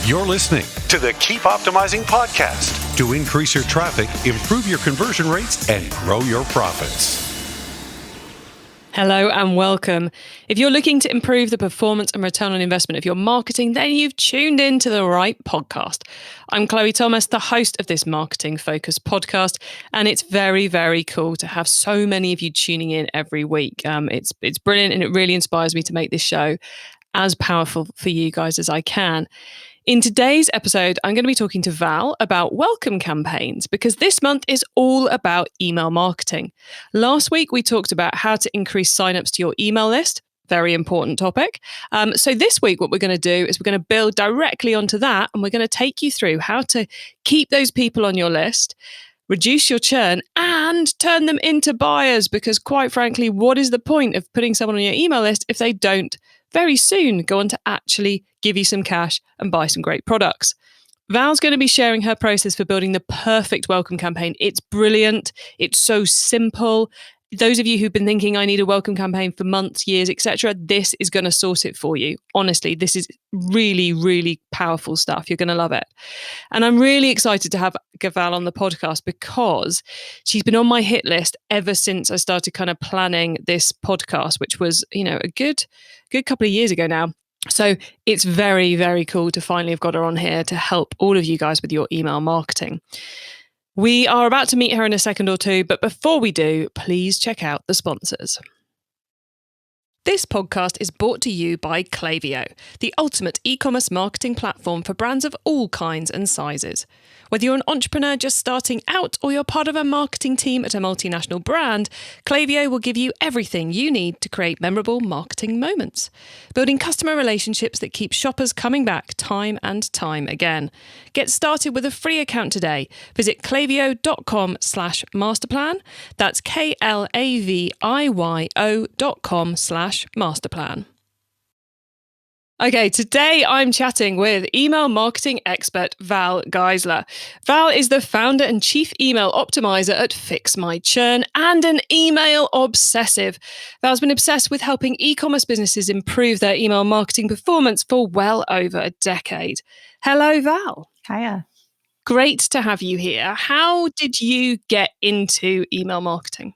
You're listening to the Keep Optimizing podcast to increase your traffic, improve your conversion rates, and grow your profits. Hello and welcome. If you're looking to improve the performance and return on investment of your marketing, then you've tuned in to the right podcast. I'm Chloe Thomas, the host of this marketing-focused podcast, and it's very, very cool to have so many of you tuning in every week. It's brilliant, and it really inspires me to make this show as powerful for you guys as I can. In today's episode, I'm going to be talking to Val about welcome campaigns because this month is all about email marketing. Last week, we talked about how to increase signups to your email list. Very important topic. So this week, what we're going to do is we're going to build directly onto that, and we're going to take you through how to keep those people on your list, reduce your churn, and turn them into buyers. Because quite frankly, what is the point of putting someone on your email list if they don't very soon go on to actually give you some cash and buy some great products? Val's going to be sharing her process for building the perfect welcome campaign. It's brilliant. It's so simple. Those of you who've been thinking, I need a welcome campaign for months, years, etc., this is going to sort it for you. Honestly, this is really, really powerful stuff. You're going to love it. And I'm really excited to have Val on the podcast because she's been on my hit list ever since I started kind of planning this podcast, which was, a good couple of years ago now. So it's very, very cool to finally have got her on here to help all of you guys with your email marketing. We are about to meet her in a second or two, but before we do, please check out the sponsors. This podcast is brought to you by Klaviyo, the ultimate e-commerce marketing platform for brands of all kinds and sizes. Whether you're an entrepreneur just starting out or you're part of a marketing team at a multinational brand, Klaviyo will give you everything you need to create memorable marketing moments, building customer relationships that keep shoppers coming back time and time again. Get started with a free account today. Visit klaviyo.com/masterplan. That's klaviyo.com/masterplan. Okay, today I'm chatting with email marketing expert Val Geisler. Val is the founder and chief email optimizer at Fix My Churn and an email obsessive. Val's been obsessed with helping e-commerce businesses improve their email marketing performance for well over a decade. Hello, Val. Hiya. Great to have you here. How did you get into email marketing?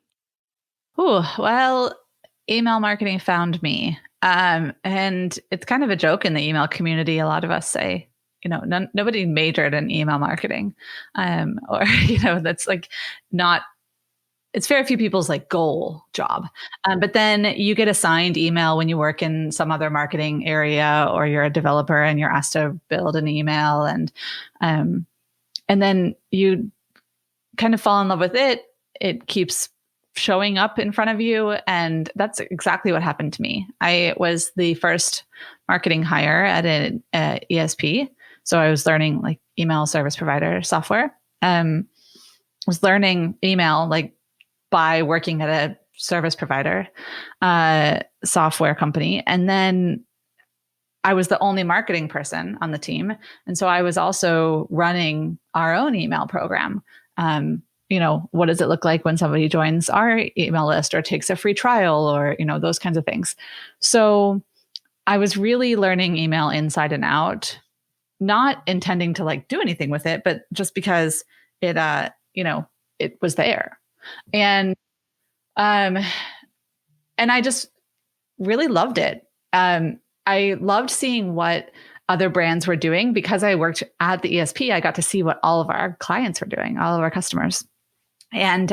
Well, email marketing found me. And it's kind of a joke in the email community. A lot of us say, nobody majored in email marketing. That's like not, it's very few people's like goal job. But then you get assigned email when you work in some other marketing area, or you're a developer and you're asked to build an email, and then you kind of fall in love with it. It keeps showing up in front of you. And that's exactly what happened to me. I was the first marketing hire at an ESP. So I was learning like email service provider software. Was learning email like by working at a service provider software company. And then I was the only marketing person on the team. And so I was also running our own email program. What does it look like when somebody joins our email list or takes a free trial, or, those kinds of things. So I was really learning email inside and out, not intending to like do anything with it, but just because it, it was there. And I just really loved it. I loved seeing what other brands were doing. Because I worked at the ESP, I got to see what all of our clients were doing, all of our customers. And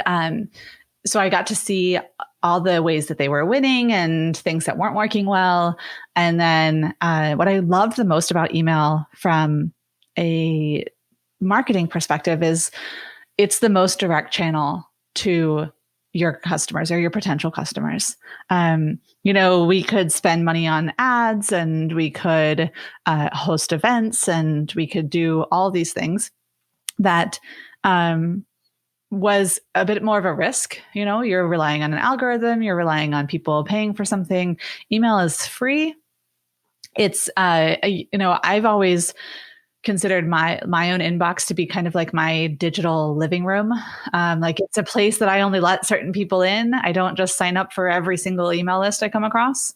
so I got to see all the ways that they were winning and things that weren't working well. And then what I loved the most about email from a marketing perspective is it's the most direct channel to your customers or your potential customers. We could spend money on ads, and we could host events, and we could do all these things that was a bit more of a risk. You're relying on an algorithm, you're relying on people paying for something. Email is free. It's, I've always considered my own inbox to be kind of like my digital living room. Like it's a place that I only let certain people in. I don't just sign up for every single email list I come across.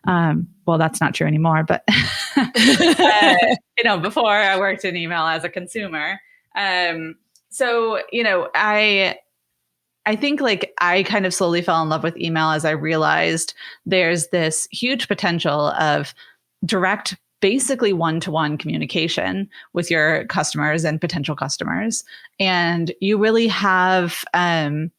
Well, that's not true anymore, but before I worked in email as a consumer. So, I think like I kind of slowly fell in love with email as I realized there's this huge potential of direct, basically one-to-one communication with your customers and potential customers. And you really have kind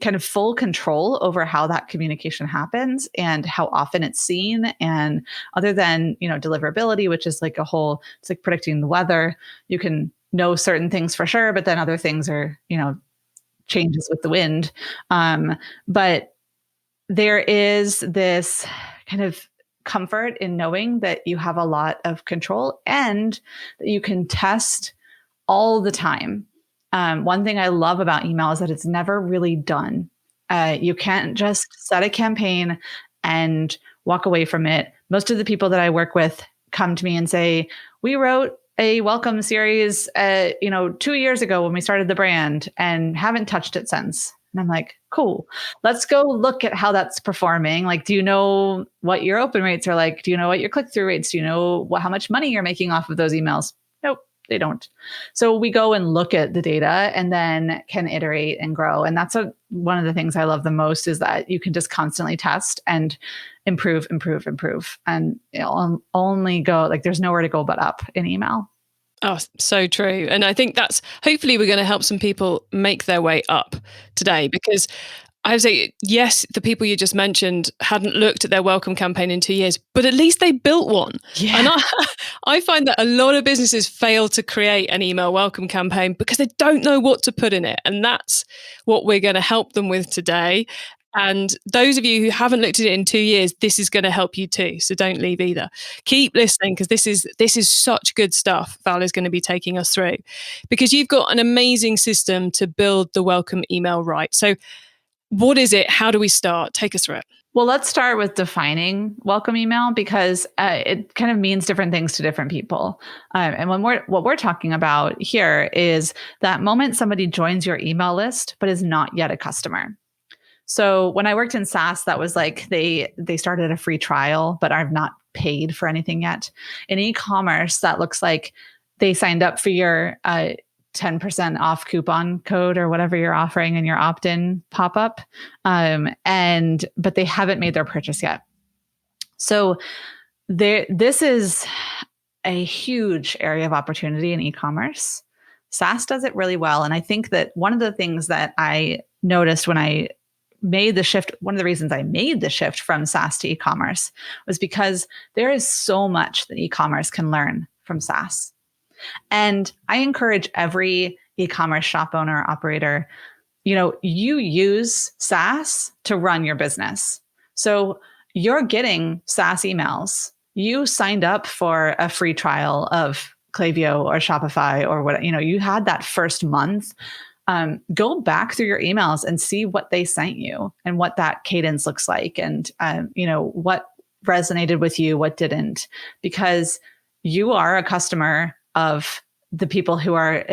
of full control over how that communication happens and how often it's seen. And other than, deliverability, which is like it's like predicting the weather, you can know certain things for sure, but then other things are, changes with the wind. But there is this kind of comfort in knowing that you have a lot of control and that you can test all the time. One thing I love about email is that it's never really done. You can't just set a campaign and walk away from it. Most of the people that I work with come to me and say, we wrote a welcome series, 2 years ago when we started the brand and haven't touched it since. And I'm like, cool, let's go look at how that's performing. Like, do you know what your open rates are like? Do you know what your click-through rates? Do you know how much money you're making off of those emails? Nope, they don't. So we go and look at the data and then can iterate and grow. And that's one of the things I love the most is that you can just constantly test and improve. And it'll only go, like, there's nowhere to go but up in email. Oh, so true. And I think that's hopefully we're going to help some people make their way up today, because I would say, yes, the people you just mentioned hadn't looked at their welcome campaign in 2 years, but at least they built one. Yeah. And I find that a lot of businesses fail to create an email welcome campaign because they don't know what to put in it. And that's what we're going to help them with today. And those of you who haven't looked at it in 2 years, this is going to help you too. So don't leave either. Keep listening, because this is such good stuff Val is going to be taking us through, because you've got an amazing system to build the welcome email right. So what is it? How do we start? Take us through it. Well, let's start with defining welcome email, because it kind of means different things to different people. And what we're talking about here is that moment somebody joins your email list, but is not yet a customer. So when I worked in SaaS, that was like they started a free trial, but are not paid for anything yet. In e-commerce, that looks like they signed up for your 10% off coupon code or whatever you're offering in your opt-in pop-up, but they haven't made their purchase yet. So this is a huge area of opportunity in e-commerce. SaaS does it really well, and I think that one of the things that I noticed when I made the shift, one of the reasons I made the shift from SaaS to e-commerce was because there is so much that e-commerce can learn from SaaS. And I encourage every e-commerce shop owner, operator, you use SaaS to run your business. So you're getting SaaS emails. You signed up for a free trial of Klaviyo or Shopify or what, you had that first month. Go back through your emails and see what they sent you and what that cadence looks like, and what resonated with you, what didn't, because you are a customer of the people who are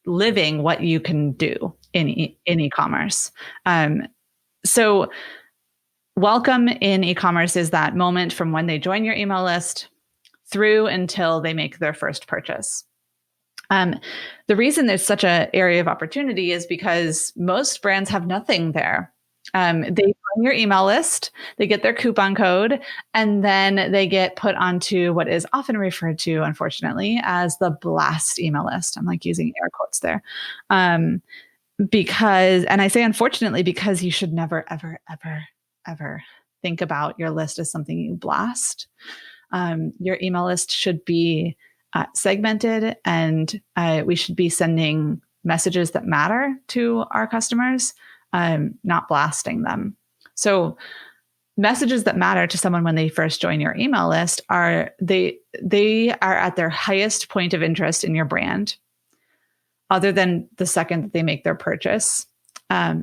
living what you can do in e-commerce. So welcome in e-commerce is that moment from when they join your email list through until they make their first purchase. The reason there's such an area of opportunity is because most brands have nothing there. They join your email list, they get their coupon code, and then they get put onto what is often referred to, unfortunately, as the blast email list. I'm like using air quotes there. Because, and I say unfortunately, because you should never, ever, ever, ever think about your list as something you blast. Your email list should be segmented, and we should be sending messages that matter to our customers, not blasting them. So messages that matter to someone when they first join your email list are they are at their highest point of interest in your brand, other than the second that they make their purchase.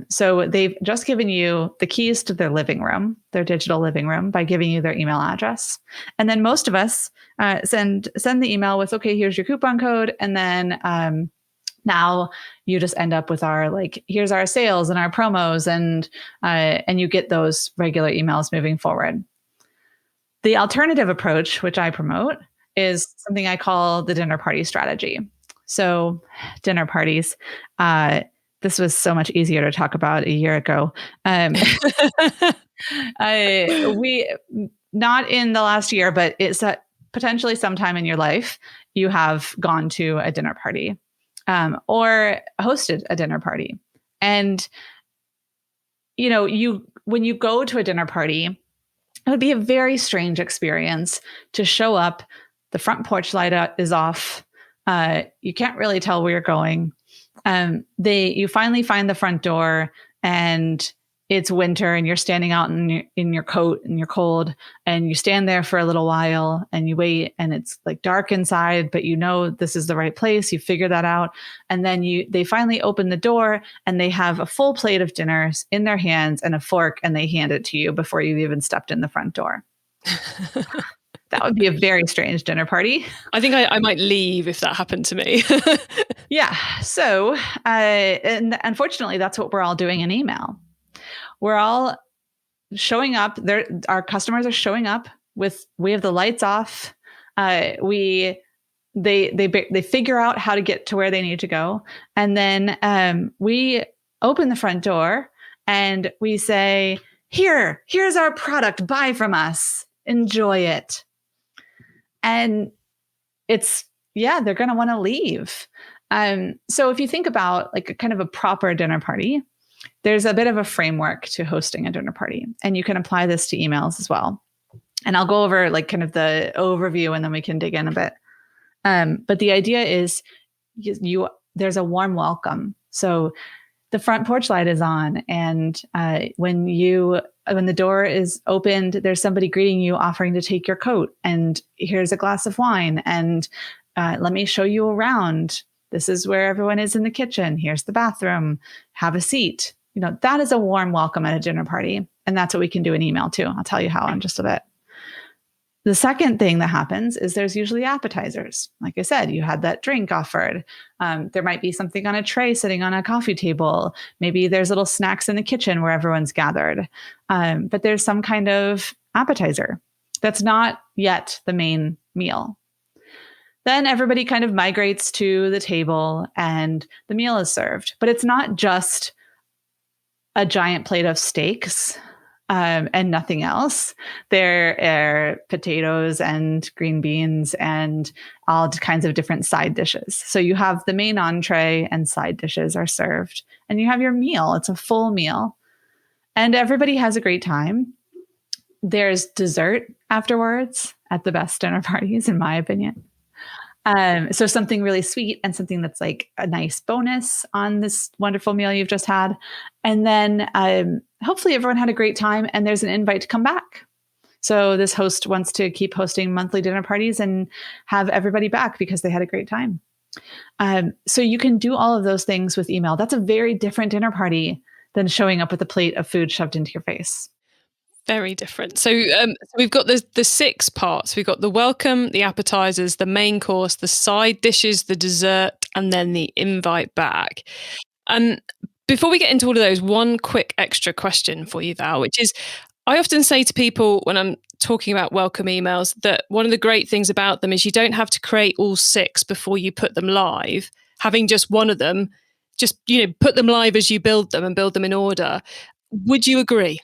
So they've just given you the keys to their living room, their digital living room, by giving you their email address. And then most of us send the email with, okay, here's your coupon code. And then now you just end up with our here's our sales and our promos, and you get those regular emails moving forward. The alternative approach, which I promote, is something I call the dinner party strategy. So dinner parties, this was so much easier to talk about a year ago. We not in the last year, but it's potentially sometime in your life, you have gone to a dinner party or hosted a dinner party. And, when you go to a dinner party, it would be a very strange experience to show up. The front porch light is off. You can't really tell where you're going. You finally find the front door, and it's winter, and you're standing out in your coat, and you're cold, and you stand there for a little while, and you wait, and it's dark inside, but this is the right place. You figure that out, and then they finally open the door, and they have a full plate of dinners in their hands and a fork, and they hand it to you before you've even stepped in the front door. That would be a very strange dinner party. I think I might leave if that happened to me. Yeah. So, and unfortunately, that's what we're all doing in email. We're all showing up. Our customers are showing up we have the lights off. They figure out how to get to where they need to go, and then we open the front door and we say, "Here's our product. Buy from us. Enjoy it." And they're going to want to leave. So if you think about a kind of a proper dinner party, there's a bit of a framework to hosting a dinner party, and you can apply this to emails as well. And I'll go over kind of the overview, and then we can dig in a bit. But the idea is there's a warm welcome. So the front porch light is on, and when the door is opened, there's somebody greeting you, offering to take your coat, and here's a glass of wine, and let me show you around. This is where everyone is in the kitchen. Here's the bathroom. Have a seat. That is a warm welcome at a dinner party, and that's what we can do in email too. I'll tell you how in just a bit. The second thing that happens is there's usually appetizers. Like I said, you had that drink offered. There might be something on a tray sitting on a coffee table. Maybe there's little snacks in the kitchen where everyone's gathered. But there's some kind of appetizer that's not yet the main meal. Then everybody kind of migrates to the table and the meal is served. But it's not just a giant plate of steaks and nothing else. There are potatoes and green beans and all kinds of different side dishes. So you have the main entree and side dishes are served, and you have your meal. It's a full meal, and everybody has a great time. There's dessert afterwards at the best dinner parties, in my opinion. So something really sweet and something that's like a nice bonus on this wonderful meal you've just had. And then hopefully everyone had a great time, and there's an invite to come back. So this host wants to keep hosting monthly dinner parties and have everybody back because they had a great time. So you can do all of those things with email. That's a very different dinner party than showing up with a plate of food shoved into your face. Very different. So we've got the 6 parts. We've got the welcome, the appetizers, the main course, the side dishes, the dessert, and then the invite back. Before we get into all of those, one quick extra question for you, Val, which is, I often say to people when I'm talking about welcome emails that one of the great things about them is you don't have to create all 6 before you put them live. Having just one of them, just put them live as you build them and build them in order. Would you agree?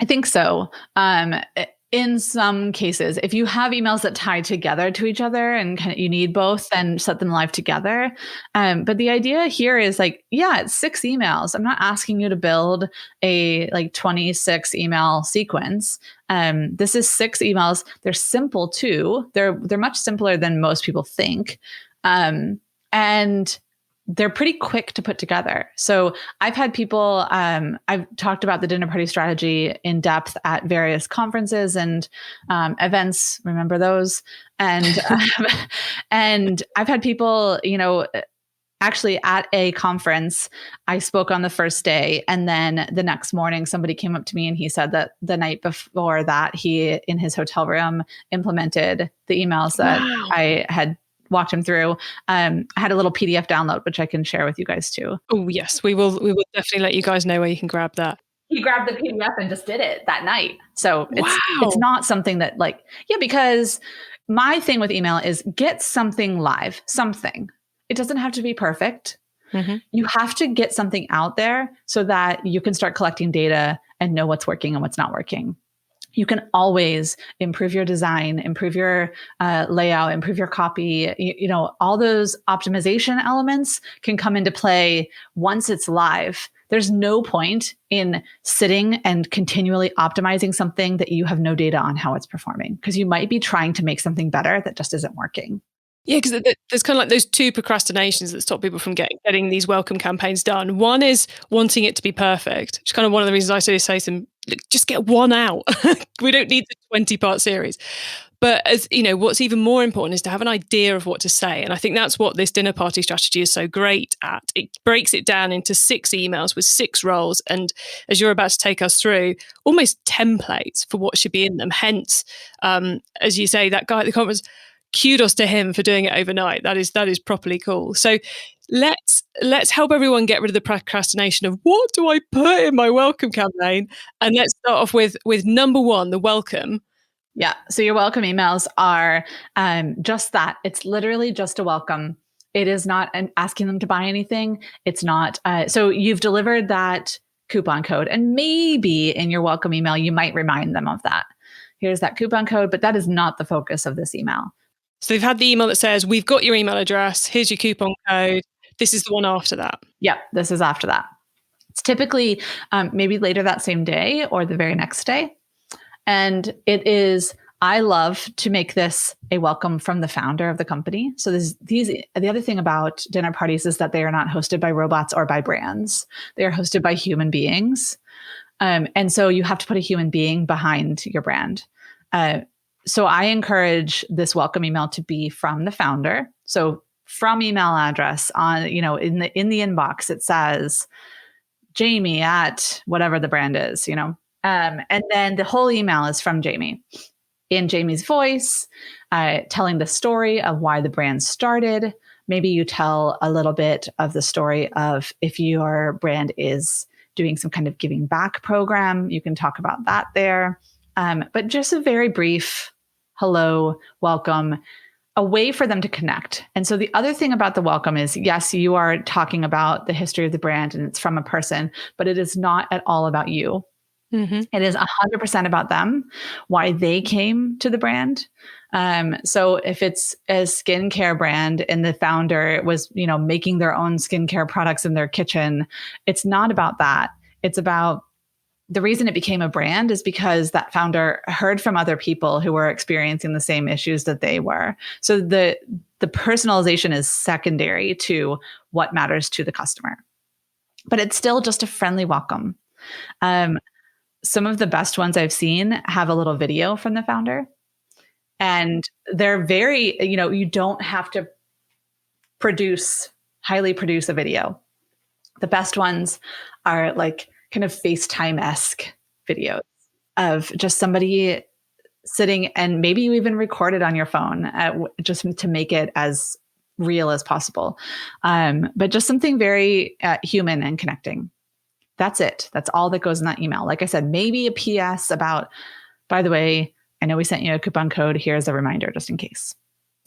I think so. In some cases, if you have emails that tie together to each other and you need both, then set them live together. But the idea here is it's 6 emails. I'm not asking you to build a 26 email sequence. This is 6 emails. They're simple too. They're much simpler than most people think. And they're pretty quick to put together. So I've had people, I've talked about the dinner party strategy in depth at various conferences and events. Remember those? And and I've had people, Actually, at a conference, I spoke on the first day. And then the next morning, somebody came up to me and he said that the night before that, he, in his hotel room, implemented the emails that Wow. I had walked him through. I had a little PDF download, which I can share with you guys too. Oh, yes, we will definitely let you guys know where you can grab that. He grabbed the PDF and just did it that night. So it's Wow. not something that because my thing with email is get something live, something. It doesn't have to be perfect. Mm-hmm. You have to get something out there so that you can start collecting data and know what's working and what's not working. You can always improve your design, improve your layout, improve your copy. All those optimization elements can come into play once it's live. There's no point in sitting and continually optimizing something that you have no data on how it's performing, because you might be trying to make something better that just isn't working. Yeah, because there's kind of like those two procrastinations that stop people from getting these welcome campaigns done. One is wanting it to be perfect, which is kind of one of the reasons I say to them, look, just get one out. We don't need the 20-part series. But as you know, what's even more important is to have an idea of what to say. And I think that's what this dinner party strategy is so great at. It breaks it down into 6 emails with 6 roles. And as you're about to take us through, almost templates for what should be in them. Hence, as you say, that guy at the conference, kudos to him for doing it overnight. That is properly cool. So let's help everyone get rid of the procrastination of what do I put in my welcome campaign? And let's start off with number 1, the welcome. Yeah. So your welcome emails are just that. It's literally just a welcome. It is not asking them to buy anything. It's not. So you've delivered that coupon code, and maybe in your welcome email, you might remind them of that. Here's that coupon code, but that is not the focus of this email. So they've had the email that says, we've got your email address. Here's your coupon code. This is the one after that. Yeah, this is after that. It's typically maybe later that same day or the very next day. And I love to make this a welcome from the founder of the company. So the other thing about dinner parties is that they are not hosted by robots or by brands. They are hosted by human beings. And so you have to put a human being behind your brand. So I encourage this welcome email to be from the founder. So from email address on, in the inbox, it says Jamie at whatever the brand is, and then the whole email is from Jamie in Jamie's voice, telling the story of why the brand started. Maybe you tell a little bit of the story of if your brand is doing some kind of giving back program, you can talk about that there. But just a very brief hello, welcome, a way for them to connect. And so the other thing about the welcome is, yes, you are talking about the history of the brand and it's from a person, but it is not at all about you. Mm-hmm. It is 100% about them, why they came to the brand. So if it's a skincare brand and the founder was, making their own skincare products in their kitchen, it's not about that. It's about the reason it became a brand is because that founder heard from other people who were experiencing the same issues that they were. So the personalization is secondary to what matters to the customer, but it's still just a friendly welcome. Some of the best ones I've seen have a little video from the founder, and they're very, you don't have to highly produce a video. The best ones are like kind of FaceTime-esque videos of just somebody sitting, and maybe you even record it on your phone just to make it as real as possible. But just something very human and connecting. That's it. That's all that goes in that email. Like I said, maybe a PS about, by the way, I know we sent you a coupon code. Here's a reminder just in case.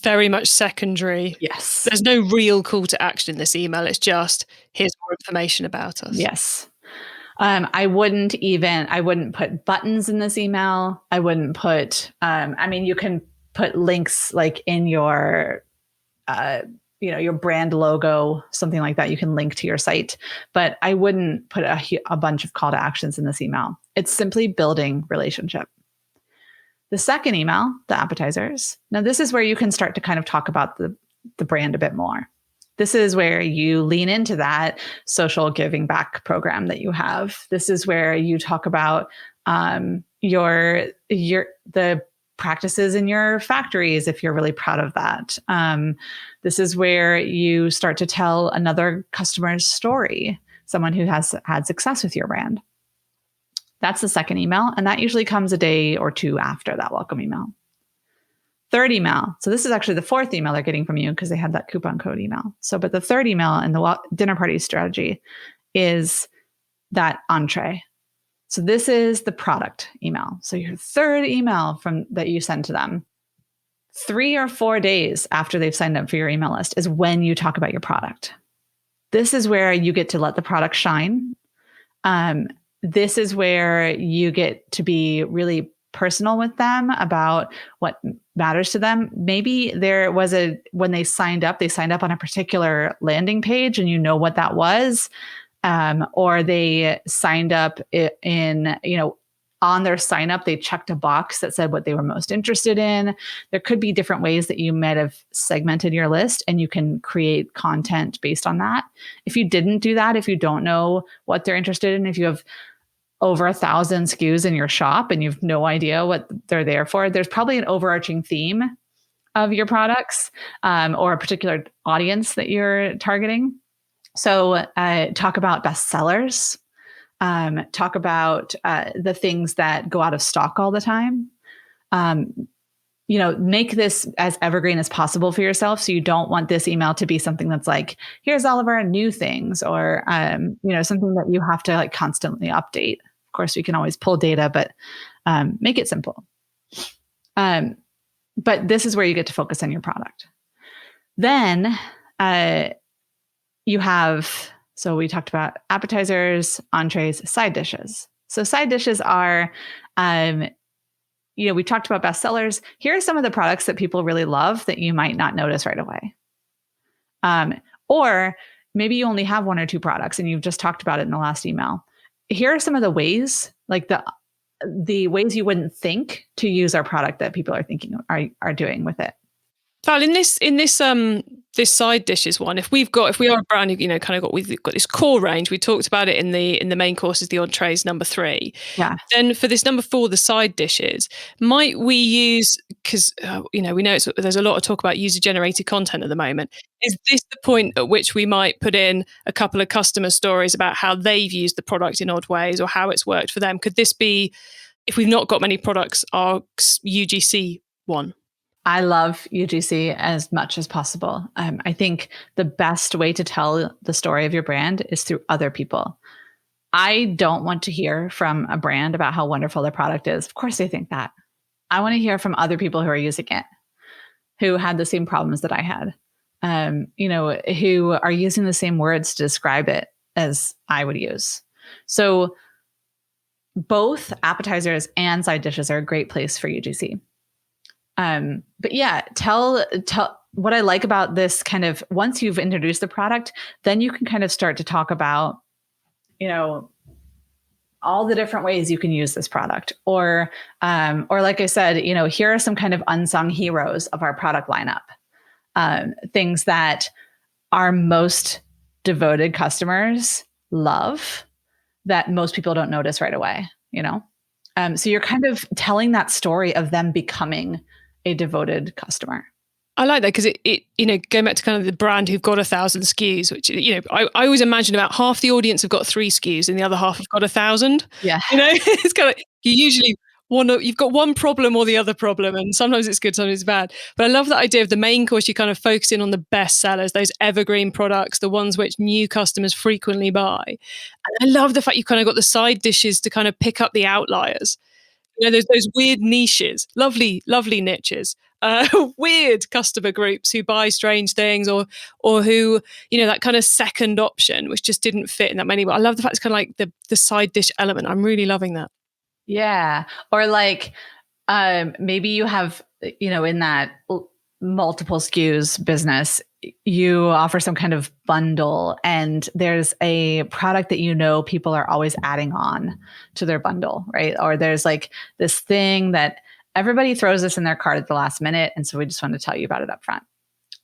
Very much secondary. Yes. There's no real call to action in this email. It's just, here's more information about us. Yes. I wouldn't put buttons in this email. I wouldn't put, you can put links like in your, your brand logo, something like that. You can link to your site, but I wouldn't put a bunch of call to actions in this email. It's simply building relationship. The second email, the appetizers. Now this is where you can start to kind of talk about the brand a bbit more. This is where you lean into that social giving back program that you have. This is where you talk about the practices in your factories if you're really proud of that. This is where you start to tell another customer's story, someone who has had success with your brand. That's the second email. And that usually comes a day or two after that welcome email. Third email. So this is actually the fourth email they're getting from you because they had that coupon code email. So, but the third email in the dinner party strategy is that entree. So this is the product email. So your third email from that you send to them 3 or 4 days after they've signed up for your email list is when you talk about your product. This is where you get to let the product shine. This is where you get to be really personal with them about what matters to them. Maybe there was when they signed up on a particular landing page and you know what that was. Or they signed up in, on their sign up, they checked a box that said what they were most interested in. There could be different ways that you might have segmented your list, and you can create content based on that. If you didn't do that, if you don't know what they're interested in, if you have over 1,000 SKUs in your shop and you have no idea what they're there for, there's probably an overarching theme of your products, or a particular audience that you're targeting. So talk about bestsellers, talk about the things that go out of stock all the time. Make this as evergreen as possible for yourself. So you don't want this email to be something that's like, here's all of our new things, or, something that you have to like constantly update. Of course, we can always pull data, but make it simple. But this is where you get to focus on your product. Then you have, so we talked about appetizers, entrees, side dishes. So side dishes are, we talked about bestsellers. Here are some of the products that people really love that you might not notice right away. Or maybe you only have 1 or 2 products and you've just talked about it in the last email. Here are some of the ways, like the ways you wouldn't think to use our product that people are thinking are doing with it. Val, in this side dishes one, if we are a brand, we've got this core range. We talked about it in the main course as the entrees number 3. Yeah. Then for this number 4, the side dishes, might we use, because we know there's a lot of talk about user generated content at the moment. Is this the point at which we might put in a couple of customer stories about how they've used the product in odd ways or how it's worked for them? Could this be, if we've not got many products, our UGC one? I love UGC as much as possible. I think the best way to tell the story of your brand is through other people. I don't want to hear from a brand about how wonderful their product is. Of course, they think that. I want to hear from other people who are using it, who had the same problems that I had, who are using the same words to describe it as I would use. So both appetizers and side dishes are a great place for UGC. But yeah, tell what I like about this kind of, once you've introduced the product, then you can kind of start to talk about, all the different ways you can use this product, or like I said, here are some kind of unsung heroes of our product lineup, things that our most devoted customers love that most people don't notice right away, so you're kind of telling that story of them becoming a devoted customer. I like that because it going back to kind of the brand who've got 1,000 SKUs, which, I always imagine about half the audience have got 3 SKUs and the other half have got 1,000. Yeah. It's kind of, you've got one problem or the other problem, and sometimes it's good, sometimes it's bad. But I love that idea of the main course. You kind of focus in on the best sellers, those evergreen products, the ones which new customers frequently buy. And I love the fact you've kind of got the side dishes to kind of pick up the outliers. There's those weird niches, lovely niches, weird customer groups who buy strange things or who, that kind of second option, which just didn't fit in that many. But I love the fact it's kind of like the side dish element. I'm really loving that. Yeah. Or like, maybe you have, in that multiple SKUs business, you offer some kind of bundle and there's a product that people are always adding on to their bundle, right? Or there's like this thing that everybody throws this in their cart at the last minute, and so we just want to tell you about it up front.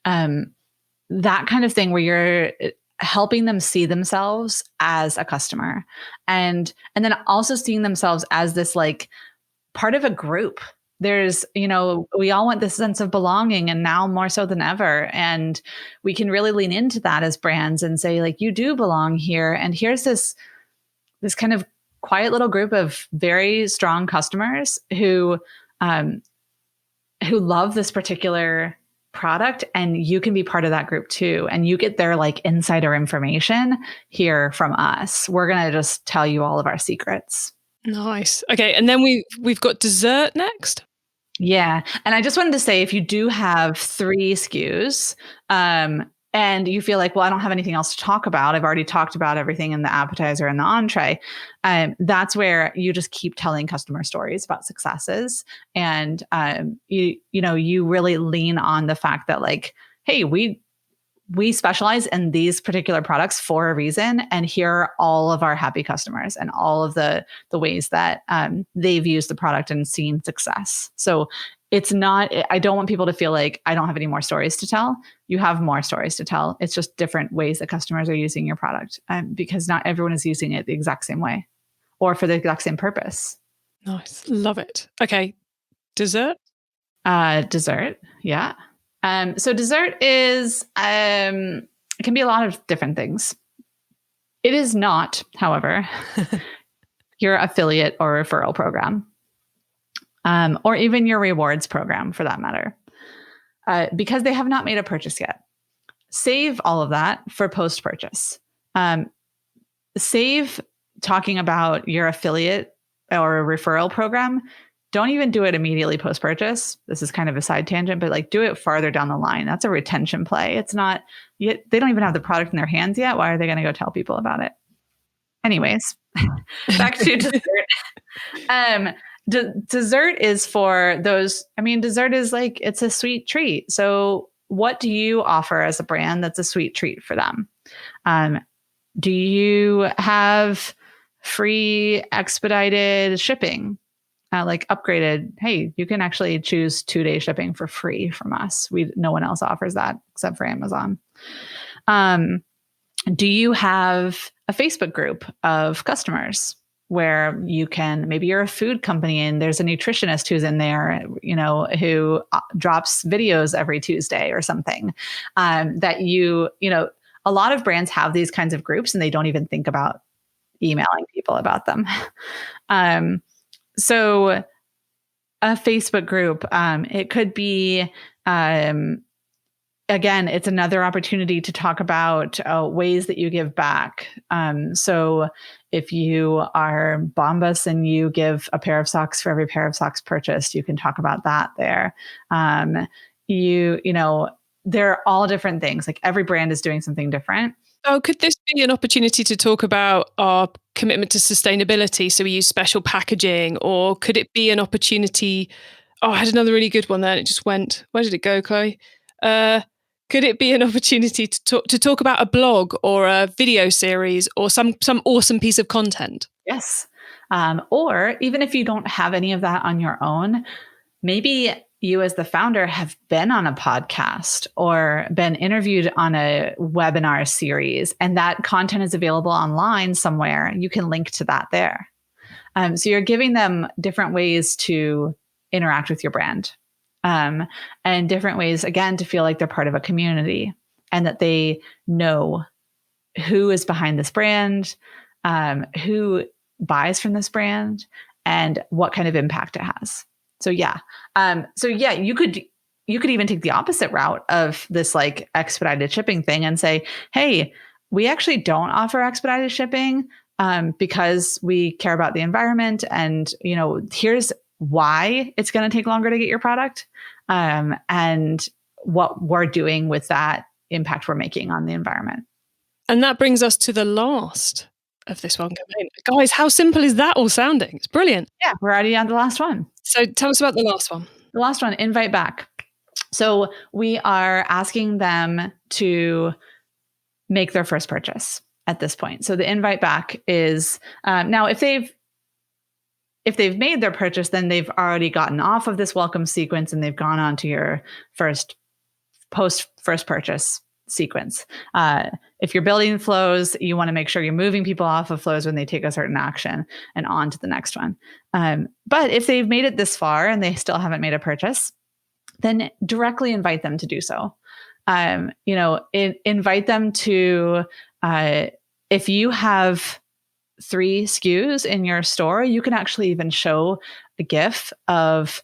That kind of thing where you're helping them see themselves as a customer, and then also seeing themselves as this like part of a group There's, we all want this sense of belonging, and now more so than ever. And we can really lean into that as brands and say, like, you do belong here. And here's this kind of quiet little group of very strong customers who love this particular product, and you can be part of that group too. And you get their like insider information here from us. We're going to just tell you all of our secrets. Nice. Okay. And then we've got dessert next. Yeah. And I just wanted to say, if you do have 3 SKUs, and you feel like, well, I don't have anything else to talk about, I've already talked about everything in the appetizer and the entree, that's where you just keep telling customer stories about successes. And you really lean on the fact that, like, hey, we specialize in these particular products for a reason, and here are all of our happy customers and all of the ways that they've used the product and seen success. So it's not, I don't want people to feel like I don't have any more stories to tell. You have more stories to tell. It's just different ways that customers are using your product, because not everyone is using it the exact same way or for the exact same purpose. Nice. Love it. Okay. Dessert? Dessert. Yeah. So dessert is, it can be a lot of different things. It is not, however, your affiliate or referral program, or even your rewards program for that matter, because they have not made a purchase yet. Save all of that for post-purchase. Save talking about your affiliate or a referral program. Don't even do it immediately post-purchase. This is kind of a side tangent, but like do it farther down the line. That's a retention play. It's not yet, they don't even have the product in their hands yet. Why are they going to go tell people about it? Anyways, back to dessert. Dessert is for those, dessert is like, it's a sweet treat. So what do you offer as a brand that's a sweet treat for them? Do you have free expedited shipping? Like upgraded, hey, you can actually choose 2-day shipping for free from us. No one else offers that except for Amazon. Do you have a Facebook group of customers where you can, maybe you're a food company and there's a nutritionist who's in there, who drops videos every Tuesday or something, that a lot of brands have these kinds of groups and they don't even think about emailing people about them. So a Facebook group, it could be, again, it's another opportunity to talk about ways that you give back. So if you are Bombas and you give a pair of socks for every pair of socks purchased, you can talk about that there. They're all different things. Like every brand is doing something different. Oh, could this be an opportunity to talk about our commitment to sustainability? So we use special packaging, or could it be an opportunity? Oh, I had another really good one there and it just went. Where did it go, Chloe? Could it be an opportunity to talk about a blog or a video series or some awesome piece of content? Yes. Or even if you don't have any of that on your own, maybe you as the founder have been on a podcast or been interviewed on a webinar series, and that content is available online somewhere. You can link to that there. So you're giving them different ways to interact with your brand, and different ways, again, to feel like they're part of a community and that they know who is behind this brand, who buys from this brand, and what kind of impact it has. So yeah. You could even take the opposite route of this like expedited shipping thing and say, hey, we actually don't offer expedited shipping because we care about the environment, and here's why it's going to take longer to get your product, and what we're doing with that impact we're making on the environment. And that brings us to the last of this one campaign. Guys, how simple is that all sounding? It's brilliant. Yeah, we're already on the last one. So tell us about the last one. The last one, invite back. So we are asking them to make their first purchase at this point. So the invite back is, now if they've made their purchase, then they've already gotten off of this welcome sequence and they've gone on to your first purchase sequence. If you're building flows, you want to make sure you're moving people off of flows when they take a certain action and on to the next one. But if they've made it this far and they still haven't made a purchase, then directly invite them to do so. Invite them to, if you have 3 SKUs in your store, you can actually even show a GIF of,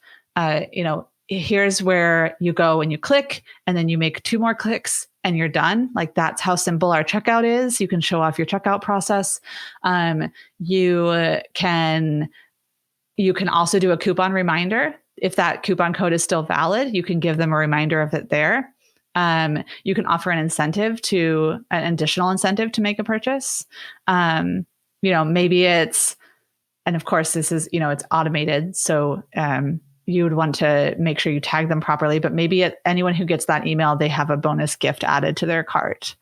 here's where you go and you click, and then you make 2 more clicks and you're done. Like, that's how simple our checkout is. You can show off your checkout process. You can also do a coupon reminder. If that coupon code is still valid, you can give them a reminder of it there. You can offer an additional incentive to make a purchase. Maybe it's, and of course this is, it's automated. So, you would want to make sure you tag them properly, but maybe anyone who gets that email, they have a bonus gift added to their cart.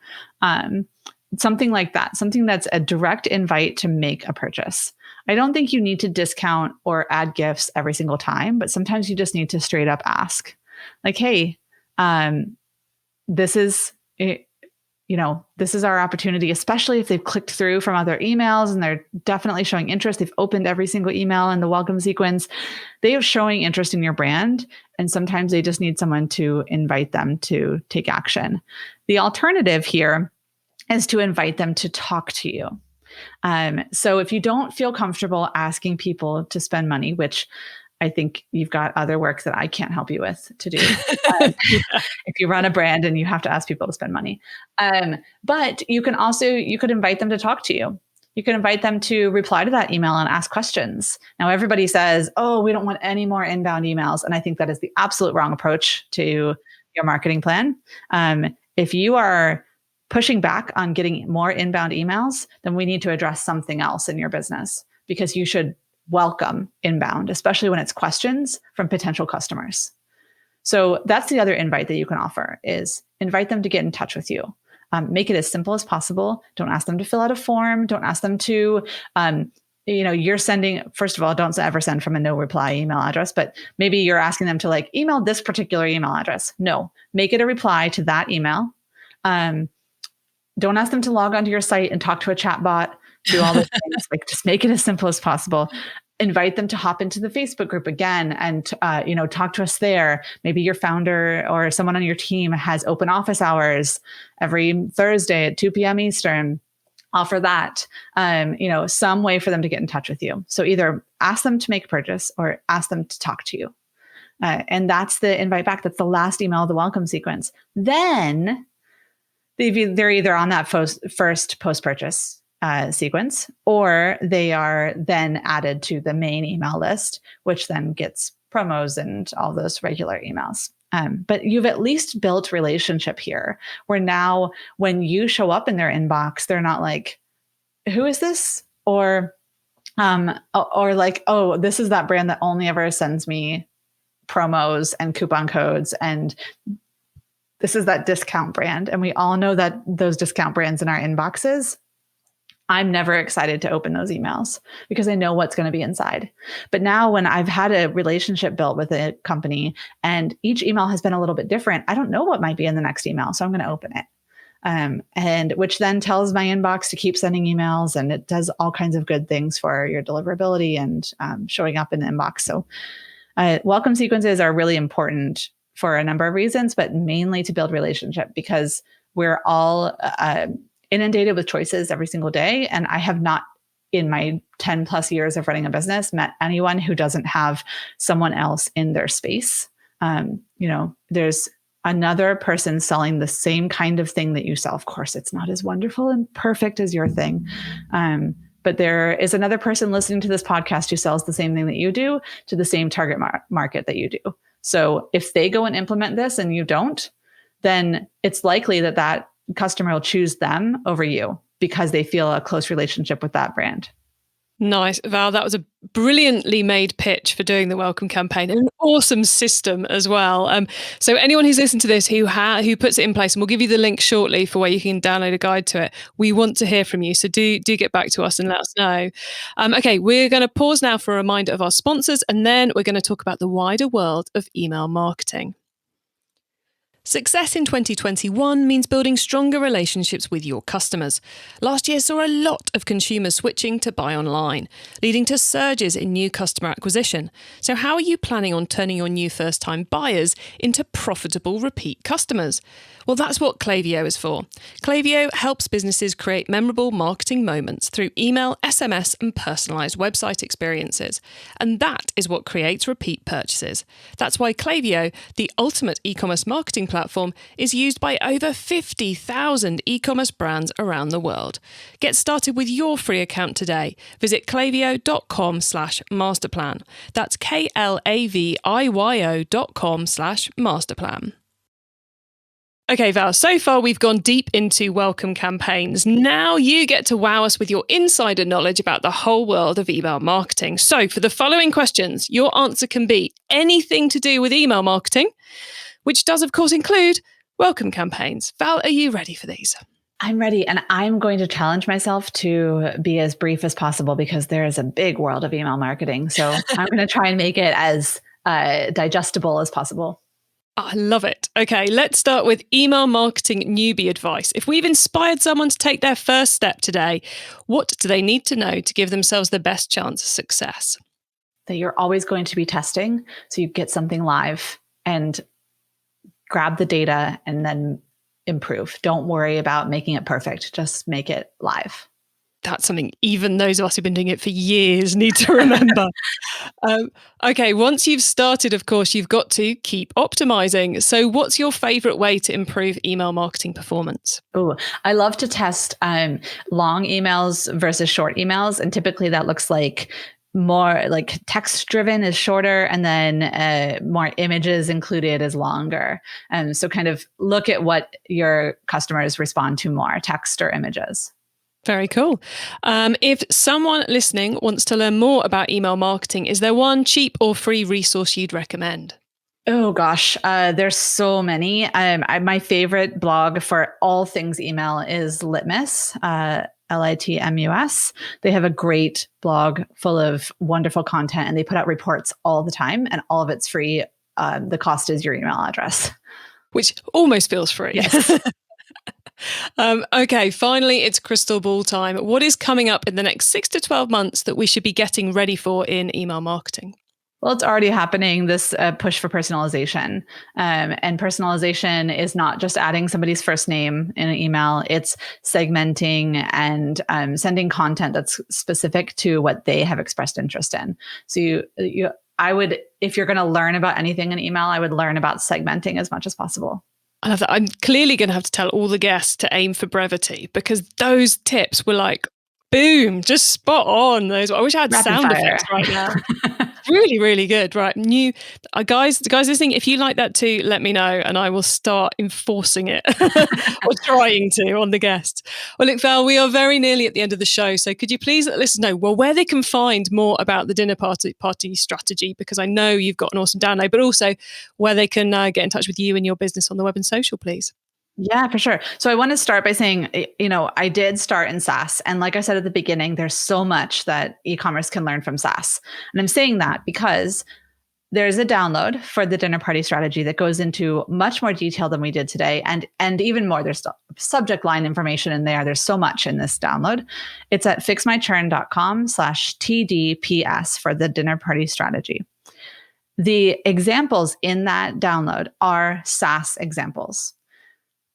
Something like that, something that's a direct invite to make a purchase. I don't think you need to discount or add gifts every single time, but sometimes you just need to straight up ask, like, hey, this is our opportunity, especially if they've clicked through from other emails and they're definitely showing interest. They've opened every single email in the welcome sequence. They are showing interest in your brand. And sometimes they just need someone to invite them to take action. The alternative here is to invite them to talk to you. So if you don't feel comfortable asking people to spend money, which I think you've got other work that I can't help you with to do. If you run a brand and you have to ask people to spend money. But you could invite them to talk to you. You can invite them to reply to that email and ask questions. Now, everybody says, oh, we don't want any more inbound emails. And I think that is the absolute wrong approach to your marketing plan. If you are pushing back on getting more inbound emails, then we need to address something else in your business, because you should welcome inbound, especially when it's questions from potential customers. So that's the other invite that you can offer, is invite them to get in touch with you. Make it as simple as possible. Don't ask them to fill out a form. Don't ask them to, you're sending, first of all, don't ever send from a no reply email address, but maybe you're asking them to email this particular email address. No, make it a reply to that email. Don't ask them to log onto your site and talk to a chat bot. Do all the things. Just make it as simple as possible. Invite them to hop into the Facebook group again and talk to us there. Maybe your founder or someone on your team has open office hours every Thursday at 2 p.m. Eastern. Offer that. Some way for them to get in touch with you. So either ask them to make a purchase or ask them to talk to you. And that's the invite back. That's the last email of the welcome sequence. Then they're either on that first post-purchase sequence, or they are then added to the main email list, which then gets promos and all those regular emails. But you've at least built relationship here, where now when you show up in their inbox, they're not like, who is this? Or like, oh, this is that brand that only ever sends me promos and coupon codes, and this is that discount brand. And we all know that those discount brands in our inboxes, I'm never excited to open those emails because I know what's going to be inside. But now when I've had a relationship built with a company and each email has been a little bit different, I don't know what might be in the next email. So I'm going to open it. And which then tells my inbox to keep sending emails, and it does all kinds of good things for your deliverability and showing up in the inbox. So welcome sequences are really important for a number of reasons, but mainly to build relationship, because we're all inundated with choices every single day. And I have not, in my 10 plus years of running a business, met anyone who doesn't have someone else in their space. There's another person selling the same kind of thing that you sell. Of course, it's not as wonderful and perfect as your thing. But there is another person listening to this podcast who sells the same thing that you do to the same target market that you do. So if they go and implement this and you don't, then it's likely that customer will choose them over you because they feel a close relationship with that brand. Nice. Val, that was a brilliantly made pitch for doing the welcome campaign, and an awesome system as well. So anyone who's listened to this who puts it in place, and we'll give you the link shortly for where you can download a guide to it, we want to hear from you. So do get back to us and let us know. Okay, we're going to pause now for a reminder of our sponsors, and then we're going to talk about the wider world of email marketing. Success in 2021 means building stronger relationships with your customers. Last year saw a lot of consumers switching to buy online, leading to surges in new customer acquisition. So how are you planning on turning your new first-time buyers into profitable repeat customers? Well, that's what Klaviyo is for. Klaviyo helps businesses create memorable marketing moments through email, SMS, and personalised website experiences. And that is what creates repeat purchases. That's why Klaviyo, the ultimate e-commerce marketing platform, is used by over 50,000 e-commerce brands around the world. Get started with your free account today. Visit klaviyo.com/masterplan. That's klaviyo.com/masterplan. Okay, Val, so far we've gone deep into welcome campaigns. Now you get to wow us with your insider knowledge about the whole world of email marketing. So for the following questions, your answer can be anything to do with email marketing, which does, of course, include welcome campaigns. Val, are you ready for these? I'm ready, and I'm going to challenge myself to be as brief as possible because there is a big world of email marketing. So I'm going to try and make it as digestible as possible. I love it. Okay, let's start with email marketing newbie advice. If we've inspired someone to take their first step today, what do they need to know to give themselves the best chance of success? That you're always going to be testing, so you get something live and grab the data and then improve. Don't worry about making it perfect. Just make it live. That's something even those of us who've been doing it for years need to remember. Okay, once you've started, of course, you've got to keep optimizing. So what's your favorite way to improve email marketing performance? Oh, I love to test long emails versus short emails. And typically that looks like more like text driven is shorter, and then more images included is longer. And so kind of look at what your customers respond to more, text or images. Very cool. If someone listening wants to learn more about email marketing, is there one cheap or free resource you'd recommend? Oh gosh, there's so many. My favorite blog for all things email is Litmus, Litmus. They have a great blog full of wonderful content, and they put out reports all the time, and all of it's free. The cost is your email address. Which almost feels free. Yes. Okay, finally, it's crystal ball time. What is coming up in the next 6 to 12 months that we should be getting ready for in email marketing? Well, it's already happening, this push for personalization. And personalization is not just adding somebody's first name in an email, it's segmenting and sending content that's specific to what they have expressed interest in. So I would, if you're going to learn about anything in email, I would learn about segmenting as much as possible. I love that. I'm clearly going to have to tell all the guests to aim for brevity because those tips were like, boom, just spot on. I wish I had Rapid sound fire. effects right now. Really, really good. Right. Guys listening, if you like that too, let me know and I will start enforcing it or trying to on the guests. Well, look, Val, we are very nearly at the end of the show. So could you please let listeners know, well, where they can find more about the dinner party strategy? Because I know you've got an awesome download, but also where they can get in touch with you and your business on the web and social, please. Yeah, for sure. So I want to start by saying, I did start in SaaS. And like I said at the beginning, there's so much that e-commerce can learn from SaaS. And I'm saying that because there's a download for the dinner party strategy that goes into much more detail than we did today. And even more, there's subject line information in there. There's so much in this download. It's at fixmychurn.com/TDPS for the dinner party strategy. The examples in that download are SaaS examples.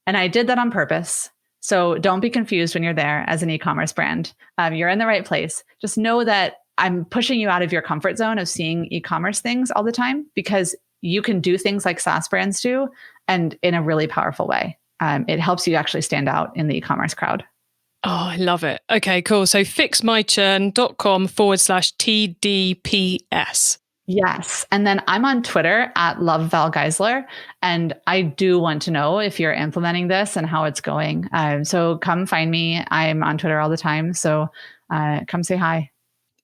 And I did that on purpose. So don't be confused when you're there as an e-commerce brand. You're in the right place. Just know that I'm pushing you out of your comfort zone of seeing e-commerce things all the time because you can do things like SaaS brands do and in a really powerful way. It helps you actually stand out in the e-commerce crowd. Oh, I love it. Okay, cool. So fixmychurn.com/TDPS. Yes. And then I'm on Twitter at Val Geisler. And I do want to know if you're implementing this and how it's going. So come find me. I'm on Twitter all the time. So come say hi.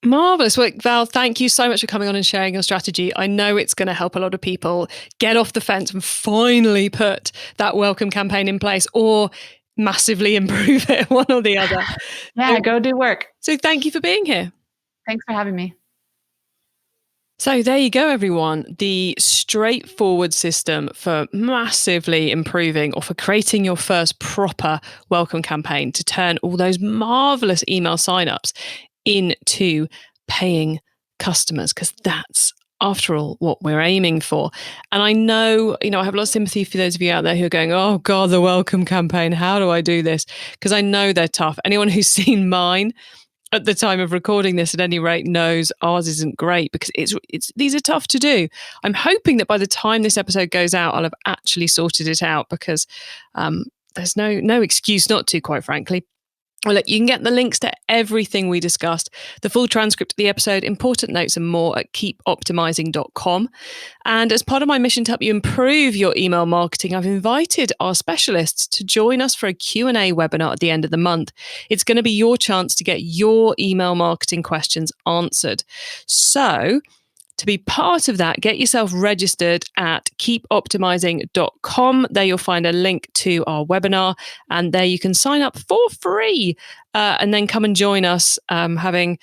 Marvelous. Well, Val, thank you so much for coming on and sharing your strategy. I know it's going to help a lot of people get off the fence and finally put that welcome campaign in place or massively improve it, one or the other. Yeah, go do work. So thank you for being here. Thanks for having me. So there you go, everyone. The straightforward system for massively improving or for creating your first proper welcome campaign to turn all those marvelous email signups into paying customers, because that's, after all, what we're aiming for. And I know, I have a lot of sympathy for those of you out there who are going, oh God, the welcome campaign, how do I do this? Because I know they're tough. Anyone who's seen mine at the time of recording this, at any rate, knows ours isn't great, because these are tough to do. I'm hoping that by the time this episode goes out, I'll have actually sorted it out, because there's no excuse not to, quite frankly. Well, look, you can get the links to everything we discussed, the full transcript of the episode, important notes and more at keepoptimizing.com. And as part of my mission to help you improve your email marketing, I've invited our specialists to join us for a Q&A webinar at the end of the month. It's going to be your chance to get your email marketing questions answered. So, to be part of that, get yourself registered at keepoptimizing.com. There you'll find a link to our webinar, and there you can sign up for free and then come and join us, having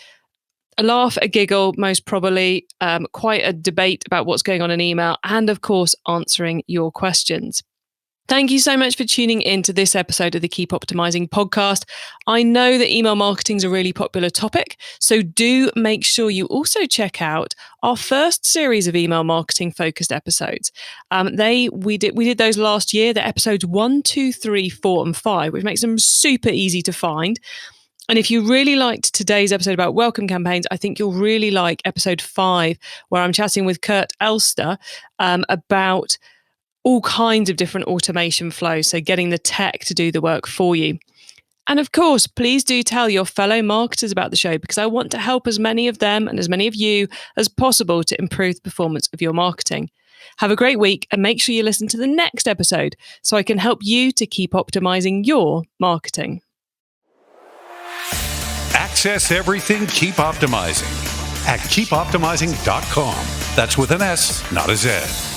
a laugh, a giggle, most probably, quite a debate about what's going on in email, and of course, answering your questions. Thank you so much for tuning in to this episode of the Keep Optimizing podcast. I know that email marketing is a really popular topic, so do make sure you also check out our first series of email marketing focused episodes. We did those last year, the episodes 1, 2, 3, 4, and 5, which makes them super easy to find. And if you really liked today's episode about welcome campaigns, I think you'll really like episode 5, where I'm chatting with Kurt Elster about all kinds of different automation flows, so getting the tech to do the work for you. And of course, please do tell your fellow marketers about the show, because I want to help as many of them and as many of you as possible to improve the performance of your marketing. Have a great week, and make sure you listen to the next episode so I can help you to keep optimizing your marketing. Access everything Keep Optimizing at keepoptimizing.com. That's with an S, not a Z.